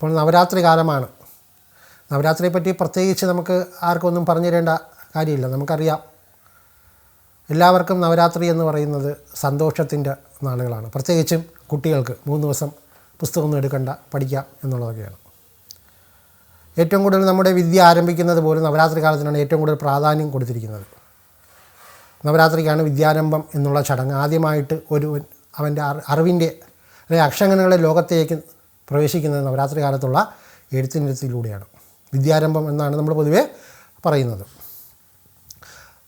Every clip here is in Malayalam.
ഇപ്പോൾ നവരാത്രി കാലമാണ്. നവരാത്രിയെപ്പറ്റി പ്രത്യേകിച്ച് നമുക്ക് ആർക്കൊന്നും പറഞ്ഞു തരേണ്ട കാര്യമില്ല. നമുക്കറിയാം, എല്ലാവർക്കും നവരാത്രി എന്ന് പറയുന്നത് സന്തോഷത്തിൻ്റെ നാളുകളാണ്. പ്രത്യേകിച്ചും കുട്ടികൾക്ക് 3 ദിവസം പുസ്തകമൊന്നും എടുക്കണ്ട, പഠിക്കാം എന്നുള്ളതൊക്കെയാണ്. ഏറ്റവും കൂടുതൽ നമ്മുടെ വിദ്യ ആരംഭിക്കുന്നത് പോലും നവരാത്രി കാലത്തിനാണ് ഏറ്റവും കൂടുതൽ പ്രാധാന്യം കൊടുത്തിരിക്കുന്നത്. നവരാത്രിക്കാണ് വിദ്യാരംഭം എന്നുള്ള ചടങ്ങ്. ആദ്യമായിട്ട് അവൻ്റെ അറിവിൻ്റെ അല്ലെങ്കിൽ അക്ഷരങ്ങളുടെ ലോകത്തേക്ക് പ്രവേശിക്കുന്നത് നവരാത്രി കാലത്തുള്ള എഴുത്തിനിരുത്തിലൂടെയാണ്. വിദ്യാരംഭം എന്നാണ് നമ്മൾ പൊതുവെ പറയുന്നത്.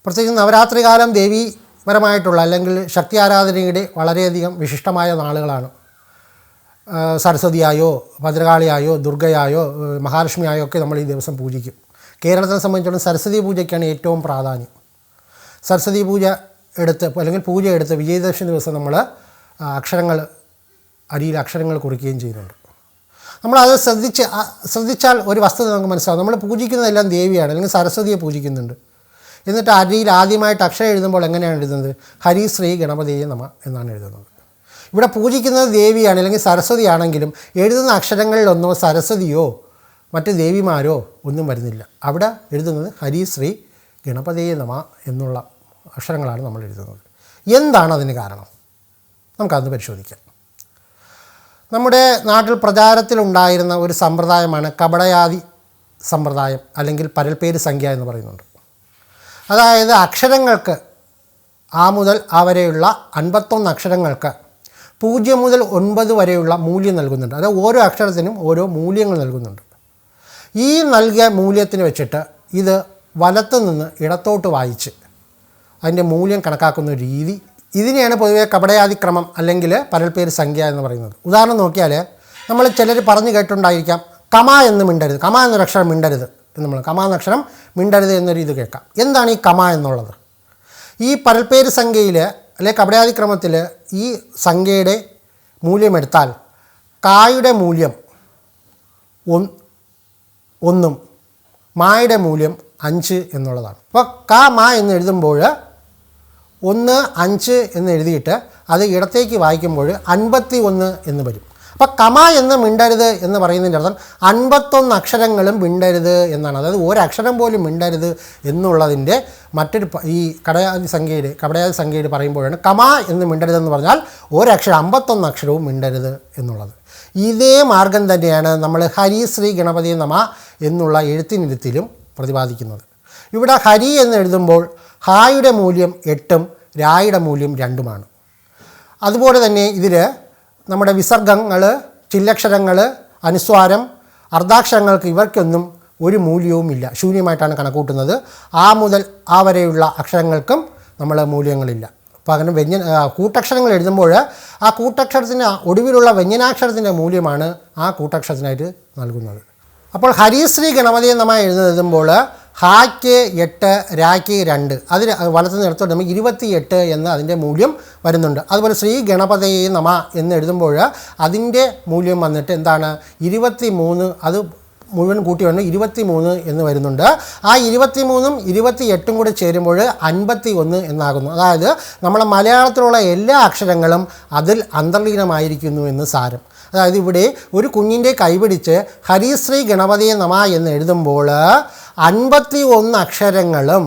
പ്രത്യേകിച്ച് നവരാത്രി കാലം ദേവീപരമായിട്ടുള്ള അല്ലെങ്കിൽ ശക്തി ആരാധനയുടെ വളരെയധികം വിശിഷ്ടമായ നാളുകളാണ്. സരസ്വതിയായോ ഭദ്രകാളിയായോ ദുർഗയായോ മഹാലക്ഷ്മിയായോ ഒക്കെ നമ്മൾ ഈ ദിവസം പൂജിക്കും. കേരളത്തെ സംബന്ധിച്ചിടത്തോളം സരസ്വതി പൂജയ്ക്കാണ് ഏറ്റവും പ്രാധാന്യം. സരസ്വതി പൂജ അല്ലെങ്കിൽ പൂജ എടുത്ത് വിജയദശമി ദിവസം നമ്മൾ അരിയിൽ അക്ഷരങ്ങൾ കുറിക്കുകയും ചെയ്യുന്നുണ്ട്. നമ്മളത് ശ്രദ്ധിച്ചാൽ ഒരു വസ്തുത നമുക്ക് മനസ്സിലാവും. നമ്മൾ പൂജിക്കുന്നതെല്ലാം ദേവിയാണ്, അല്ലെങ്കിൽ സരസ്വതിയെ പൂജിക്കുന്നുണ്ട്. എന്നിട്ട് അരിയിൽ ആദ്യമായിട്ട് അക്ഷരം എഴുതുമ്പോൾ എങ്ങനെയാണ് എഴുതുന്നത്? ഹരി ശ്രീ ഗണപതിയെ നമ എന്നാണ് എഴുതുന്നത്. ഇവിടെ പൂജിക്കുന്നത് ദേവിയാണ്, അല്ലെങ്കിൽ സരസ്വതിയാണെങ്കിലും എഴുതുന്ന അക്ഷരങ്ങളിലൊന്നോ സരസ്വതിയോ മറ്റ് ദേവിമാരോ ഒന്നും വരുന്നില്ല. അവിടെ എഴുതുന്നത് ഹരി ശ്രീ ഗണപതിയെ നമ എന്നുള്ള അക്ഷരങ്ങളാണ് നമ്മൾ എഴുതുന്നത്. എന്താണ് അതിന് കാരണം? നമുക്കത് പരിശോധിക്കാം. നമ്മുടെ നാട്ടിൽ പ്രചാരത്തിലുണ്ടായിരുന്ന ഒരു സമ്പ്രദായമാണ് കപടയാദി സമ്പ്രദായം, അല്ലെങ്കിൽ പരൽപ്പേര് സംഖ്യ എന്ന് പറയുന്നുണ്ട്. അതായത് അക്ഷരങ്ങൾക്ക് ആ മുതൽ ആ വരെയുള്ള 51 അക്ഷരങ്ങൾക്ക് 0 മുതൽ 9 വരെയുള്ള മൂല്യം നൽകുന്നുണ്ട്. അതായത് ഓരോ അക്ഷരത്തിനും ഓരോ മൂല്യങ്ങൾ നൽകുന്നുണ്ട്. ഈ നൽകിയ മൂല്യത്തിന് വെച്ചിട്ട് ഇത് വലത്തു നിന്ന് ഇടത്തോട്ട് വായിച്ച് അതിൻ്റെ മൂല്യം കണക്കാക്കുന്ന ഒരു രീതി, ഇതിനെയാണ് പൊതുവെ കപടയാദിക്രമം അല്ലെങ്കിൽ പരൽപ്പേര് സംഖ്യ എന്ന് പറയുന്നത്. ഉദാഹരണം നോക്കിയാൽ നമ്മൾ ചിലർ പറഞ്ഞു കേട്ടിട്ടുണ്ടായിരിക്കാം, കമ എന്ന് മിണ്ടരുത്, കമ എന്നൊരക്ഷരം മിണ്ടരുത് എന്ന്. നമ്മൾ കമ എന്നക്ഷരം മിണ്ടരുത് എന്നൊരു ഇത് കേൾക്കാം. എന്താണ് ഈ കമ എന്നുള്ളത്? ഈ പരൽപ്പേര് സംഖ്യയിൽ അല്ലെങ്കിൽ കപടയാദിക്രമത്തിൽ ഈ സംഖ്യയുടെ മൂല്യമെടുത്താൽ കായുടെ മൂല്യം 1 മായുടെ മൂല്യം 5 എന്നുള്ളതാണ്. അപ്പോൾ ക മാ എന്ന് എഴുതുമ്പോൾ 1 5 എന്ന് എഴുതിയിട്ട് അത് ഇടത്തേക്ക് വായിക്കുമ്പോൾ 51 എന്ന് വരും. അപ്പോൾ കമ എന്ന് മിണ്ടരുത് എന്ന് പറയുന്നതിൻ്റെ അർത്ഥം 51 അക്ഷരങ്ങളും മിണ്ടരുത് എന്നാണ്. അതായത് ഒരക്ഷരം പോലും മിണ്ടരുത് എന്നുള്ളതിൻ്റെ മറ്റൊരു ഈ കപടയാദി സംഖ്യയിൽ പറയുമ്പോഴാണ് കമ എന്ന് മിണ്ടരുതെന്ന് പറഞ്ഞാൽ ഒരക്ഷരം 51 അക്ഷരവും മിണ്ടരുത് എന്നുള്ളത്. ഇതേ മാർഗം തന്നെയാണ് നമ്മൾ ഹരി ശ്രീ ഗണപതി നമ എന്നുള്ള എഴുത്തിനിരുത്തിലും പ്രതിപാദിക്കുന്നത്. ഇവിടെ ഹരി എന്ന് എഴുതുമ്പോൾ ഹായുടെ മൂല്യം 8ഉം രായുടെ മൂല്യം 2ഉമാണ്. അതുപോലെ തന്നെ ഇതിൽ നമ്മുടെ വിസർഗങ്ങൾ, ചില്ലക്ഷരങ്ങൾ, അനുസ്വാരം, അർദ്ധാക്ഷരങ്ങൾക്ക് ഇവർക്കൊന്നും ഒരു മൂല്യവുമില്ല, ശൂന്യമായിട്ടാണ് കണക്കൂട്ടുന്നത്. ആ മുതൽ ആ വരെയുള്ള അക്ഷരങ്ങൾക്കും നമ്മൾ മൂല്യങ്ങളില്ല. പകരം കൂട്ടക്ഷരങ്ങൾ എഴുതുമ്പോൾ ആ കൂട്ടക്ഷരത്തിൻ്റെ ഒടുവിലുള്ള വ്യഞ്ജനാക്ഷരത്തിൻ്റെ മൂല്യമാണ് ആ കൂട്ടക്ഷരത്തിനായിട്ട് നൽകുന്നത്. അപ്പോൾ ഹരിശ്രീ ഗണപതിയെ നമ്മൾ എഴുതുമ്പോൾ ഹായ്ക്ക് 8 രായ്ക്ക് 2 അതിന് വലത്തുനിന്ന് എടുത്തോട്ട് നമുക്ക് 28 എന്ന് അതിൻ്റെ മൂല്യം വരുന്നുണ്ട്. അതുപോലെ ശ്രീ ഗണപതിയെ നമ എന്ന് എഴുതുമ്പോൾ അതിൻ്റെ മൂല്യം വന്നിട്ട് എന്താണ് 23, അത് മുഴുവൻ കൂട്ടി വന്ന് 23 എന്ന് വരുന്നുണ്ട്. ആ 23ഉം 28ഉം കൂടെ ചേരുമ്പോൾ 51 എന്നാകുന്നു. അതായത് നമ്മുടെ മലയാളത്തിലുള്ള എല്ലാ അക്ഷരങ്ങളും അതിൽ അന്തർലീനമായിരിക്കുന്നു എന്ന് സാരം. അതായത് ഇവിടെ ഒരു കുഞ്ഞിൻ്റെ കൈപിടിച്ച് ഹരിശ്രീ ഗണപതിയെ നമ എന്ന് എഴുതുമ്പോൾ 51 അക്ഷരങ്ങളും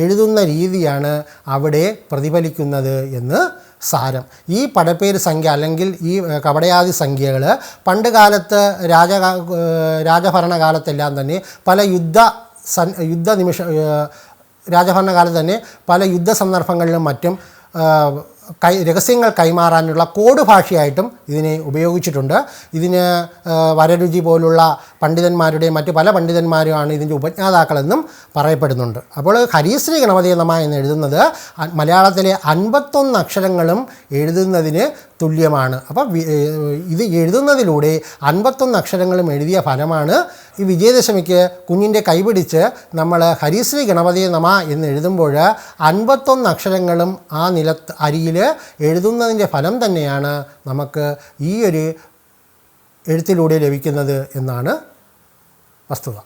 എഴുതുന്ന രീതിയാണ് അവിടെ പ്രതിഫലിക്കുന്നത് എന്ന് സാരം. ഈ പടപ്പേര് സംഖ്യ അല്ലെങ്കിൽ ഈ കപടയാദി സംഖ്യകൾ പണ്ട് കാലത്ത് രാജഭരണകാലത്തെല്ലാം തന്നെ പല രാജഭരണകാലത്ത് തന്നെ പല യുദ്ധ സന്ദർഭങ്ങളിലും മറ്റും രഹസ്യങ്ങൾ കൈമാറാനുള്ള കോഡ് ഭാഷയായിട്ടും ഇതിനെ ഉപയോഗിച്ചിട്ടുണ്ട്. ഇതിന് വരരുചി പോലുള്ള പണ്ഡിതന്മാരുടെയും മറ്റ് പല പണ്ഡിതന്മാരുമാണ് ഇതിൻ്റെ ഉപജ്ഞാതാക്കളെന്നും പറയപ്പെടുന്നുണ്ട്. അപ്പോൾ ഹരിശ്രീ ഗണപതിയെ നമ എന്ന് എഴുതുന്നത് മലയാളത്തിലെ 51 അക്ഷരങ്ങളും എഴുതുന്നതിന് തുല്യമാണ്. അപ്പോൾ ഇത് എഴുതുന്നതിലൂടെ 51 അക്ഷരങ്ങളും എഴുതിയ ഫലമാണ് ഈ വിജയദശമിക്ക് കുഞ്ഞിൻ്റെ കൈപിടിച്ച് നമ്മൾ ഹരിശ്രീ ഗണപതിയെ നമ എന്ന് എഴുതുമ്പോൾ 51 അക്ഷരങ്ങളും ആ അരിയിൽ എഴുതുന്നതിൻ്റെ ഫലം തന്നെയാണ് നമുക്ക് ഈ ഒരു എഴുത്തിലൂടെ ലഭിക്കുന്നത് എന്നാണ് വസ്തുത.